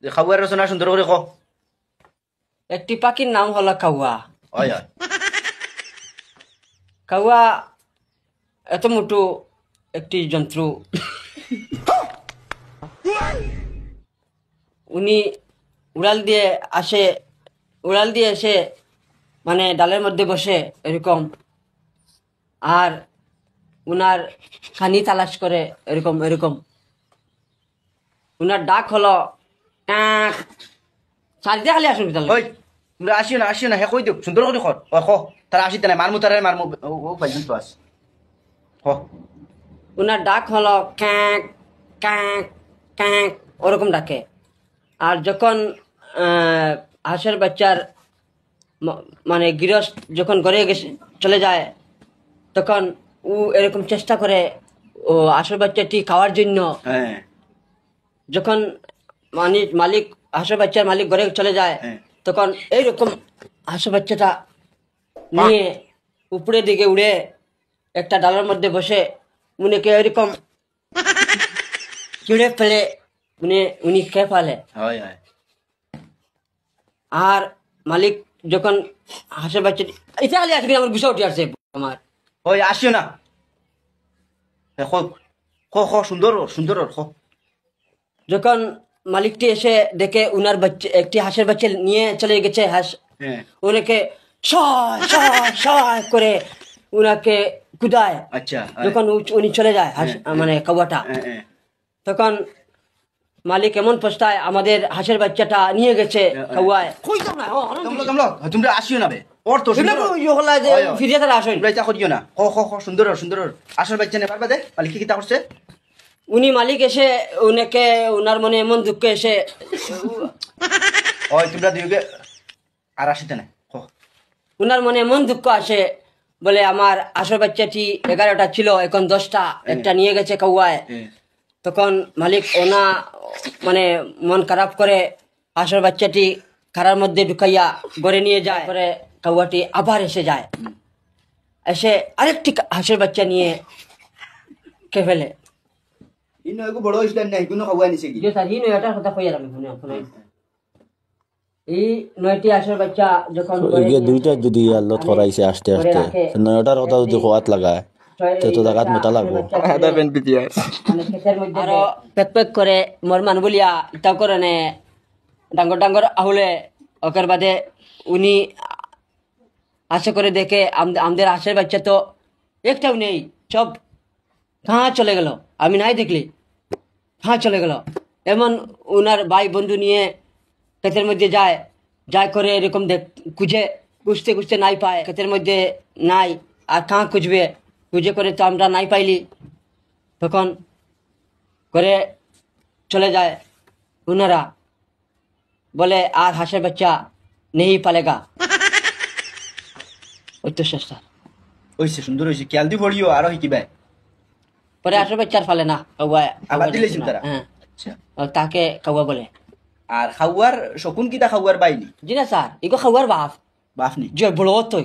খাওয়ার রচনা সুন্দর করে ক। একটি পাখির নাম হলো কাউয়া। হয় হয়। কাউয়া এত মোটো একটি জন্তু। উনি উড়াল দিয়ে আসে, উড়াল দিয়ে এসে মানে ডালের মধ্যে বসে এরকম, আর উনার খানি তালাশ করে এরকম এরকম। উনার ডাক হলো কাক। সারিতে খালি আসুন তাহলে। ওই তোমরা আসিও না হে কই দিও সুন্দর করে কর। ও ক তারা আসিতে নাই মারমু তারা মারমু ও ভাইজন তো আস। ক উনার ডাক হলো ক্যাঁক ক্যাঁক ক্যাঁক, ওরকম ডাকে। আর যখন হাঁসের বাচ্চার মানে গৃহস্থ যখন ঘরে চলে যায়, তখন ও এরকম চেষ্টা করে ও হাঁসের বাচ্চাটি খাওয়ার জন্য। হ্যাঁ যখন মালিক হাঁসের বাচ্চার মালিক ঘরে চলে যায়, তখন এইরকম হাঁসের বাচ্চাটা নিয়ে উপরের দিকে উড়ে একটা ডালের মধ্যে বসে উনিকে এরকম চিড়ে ফেলে উনি খেয়ে ফেলে। হয় হয়। আর মালিক যখন হাঁসের বাচ্চাটি এটা খালি আজকে আমার গুছা উঠে আসছে আমার। ওই আসিও না হে ক ক ক সুন্দর সুন্দর ক। যখন মালিকটি এসে দেখে উনার বাচ্চা একটি হাঁসের বাচ্চা নিয়ে চলে গেছে, হাঁস উনাকে সয় করে উনাকে কুদায়। আচ্ছা যখন উনি চলে যায় হাঁস মানে কাউয়াটা, তখন মালিক এমন পস্তায় আমাদের হাঁসের বাচ্চাটা নিয়ে গেছে কাউয়ায়। তোমরা আসিও না বে ওর তো ফিরে তারা আসেন তোমরা করিও না। ক ক ক সুন্দর সুন্দর আসল বাচ্চা নেবার বাদে মালিক কি তা করছে? উনি মালিক এসে উনাকে উনার মনে এমন দুঃখ এসে ওই তোমরা দুইকে আর আসিতে না। উনার মনে এমন দুঃখ আসে, বলে আমার আসল বাচ্চাটি 11টা ছিল, এখন 10টা, একটা নিয়ে গেছে কাউয়ায়। তখন মালিক ওনা মানে মন খারাপ করে আসল বাচ্চাটি খারার মধ্যে ঢুকাইয়া ঘরে নিয়ে যায়। পরে কাউয়াটি আবার এসে যায়, এসে আরেকটি হাঁসের বাচ্চা নিয়ে খেয়ে ফেলে। বড় হয়েছিল না কোনো খাওয়া নিছে কি এটার কথা কই আর আমি এই 9টি হাঁসের বাচ্চা যখন দুইটা যদি আল্লাহ থরাইছে আস্তে আস্তে, 9টার কথা যদি খোয়াত লাগায় তো জায়গাত মোটা লাগবো। আরো পেক পেক করে মরমান বলিয়া ইটা করে নে ডাঙ্গর ডাঙ্গর আহুলে ওকের বাদে উনি আশা করে দেখে আমাদের হাঁসের বাচ্চা তো একটাও নেই, সব কাঁ চলে গেল, আমি নাই দেখলি কাঁ চলে গেল। এমন উনার ভাই বন্ধু নিয়ে ক্ষেতের মধ্যে যায়, করে এরকম খুঁজতে খুঁজতে নাই পায়, ক্ষেতের মধ্যে নাই, আর কাঁ খুঁজবে, খুঁজে করে তো আমরা নাই পাইলি। তখন করে চলে যায় উনারা, বলে আর হাঁসের বাচ্চা নেই পালেগা। ওই তো শেষ স্যার। ওইসে সুন্দর হয়েছে খেয়াল দি পড়িও আরো শিকিবাই। পরে হাঁসের বাচ্চার ফালে না কাউয়া আবার দিলেছেন তারা। হ্যাঁ আচ্ছা তাকে কাউয়া বলে। আর খাওয়ার শকুন কিটা খাওয়ার বাইনি? জি না স্যার, এগো খাওয়ার বাপ বাপ নি যে বড় তো